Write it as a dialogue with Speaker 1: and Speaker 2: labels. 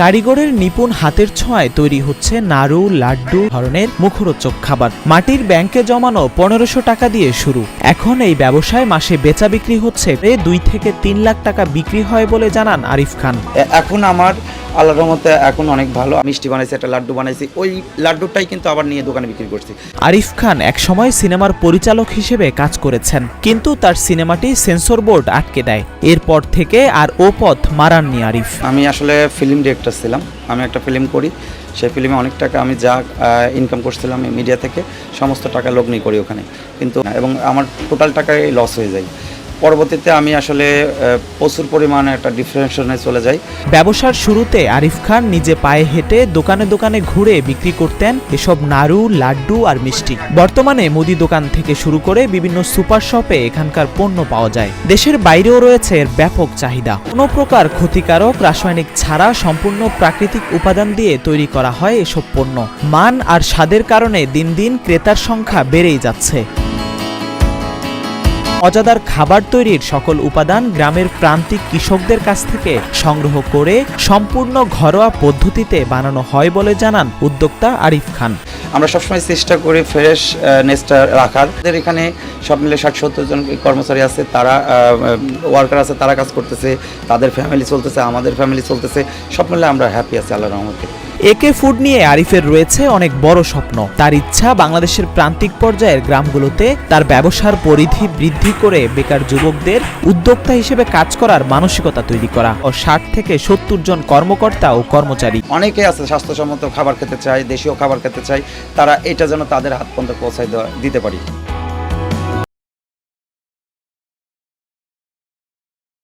Speaker 1: কারিগরের নিপুণ হাতের ছোঁয়ায় তৈরি হচ্ছে নাড়ু, লাড্ডু ধরনের মুখরোচক খাবার। মাটির ব্যাংকে জমানো 1500 টাকা দিয়ে শুরু। এখন এই ব্যবসায় মাসে বেচা বিক্রি হচ্ছে 2 থেকে 3 লাখ টাকা বিক্রি হয় বলে জানান আরিফ খান।
Speaker 2: এখন আমার আল্লাহর রহমতে এখন অনেক ভালো। মিষ্টি বানাইছি, একটা লাড্ডু বানাইছি, ওই লাড্ডুটাই কিন্তু আবার নিয়ে দোকানে বিক্রি করছি।
Speaker 1: আরিফ খান একসময় সিনেমার পরিচালক হিসেবে কাজ করেছেন, কিন্তু তার সিনেমাটি সেন্সর বোর্ড আটকে দেয়। এরপর থেকে আর ও পথ মারাননি আরিফ।
Speaker 2: আমি আসলে ফিল্ম ডিরেক্টর ছিলাম, আমি একটা ফিল্ম করি, সেই ফিল্মে অনেক টাকা আমি যা ইনকাম করছিলাম মিডিয়া থেকে সমস্ত টাকা লগ্নি করি ওখানে, কিন্তু এবং আমার টোটাল টাকাই লস হয়ে যায়। পরবর্তীতে আমি আসলে প্রচুর পরিমাণে একটা ডিফারেন্সে চলে যাই।
Speaker 1: ব্যবসার শুরুতে আরিফ খান নিজে পায়ে হেঁটে দোকানে দোকানে ঘুরে বিক্রি করতেন এসব নাড়ু, লাড্ডু আর মিষ্টি। বর্তমানে মুদি দোকান থেকে শুরু করে বিভিন্ন সুপার শপে এখানকার পণ্য পাওয়া যায়। দেশের বাইরেও রয়েছে এর ব্যাপক চাহিদা। কোনো প্রকার ক্ষতিকারক রাসায়নিক ছাড়া সম্পূর্ণ প্রাকৃতিক উপাদান দিয়ে তৈরি করা হয় এসব পণ্য। মান আর স্বাদের কারণে দিন দিন ক্রেতার সংখ্যা বেড়েই যাচ্ছে। মজাদার খাবার তৈরির সকল উপাদান গ্রামের প্রান্তিক কৃষকদের কাছ থেকে সংগ্রহ করে সম্পূর্ণ ঘরোয়া পদ্ধতিতে বানানো হয় বলে জানান উদ্যোক্তা আরিফ খান।
Speaker 2: আমরা সবসময় চেষ্টা করি ফ্রেশ নেসটা রাখার। আমাদের এখানে সব মিলে 60-70 জন কর্মচারী আছে, তারা ওয়ার্কার আছে, তারা কাজ করতেছে, তাদের ফ্যামিলি চলতেছে, আমাদের ফ্যামিলি চলতেছে, সব মিলে আমরা হ্যাপি আছি আল্লাহর রহমতে।
Speaker 1: একে ফুড নিয়ে আরিফের রয়েছে অনেক বড় স্বপ্ন। তার ইচ্ছা বাংলাদেশের প্রান্তিক পর্যায়ের গ্রামগুলোতে তার ব্যবসার পরিধি বৃদ্ধি করে বেকার যুবকদের উদ্যোক্তা হিসেবে কাজ করার মানসিকতা তৈরি করা ও 60 থেকে 70 জন কর্মকর্তা ও কর্মচারী।
Speaker 2: অনেকে আছে স্বাস্থ্যসম্মত খাবার খেতে চায়, দেশীয় খাবার খেতে চায়, তারা এটা যেন তাদের হাত পর্যন্ত পৌঁছায় দিতে পারি।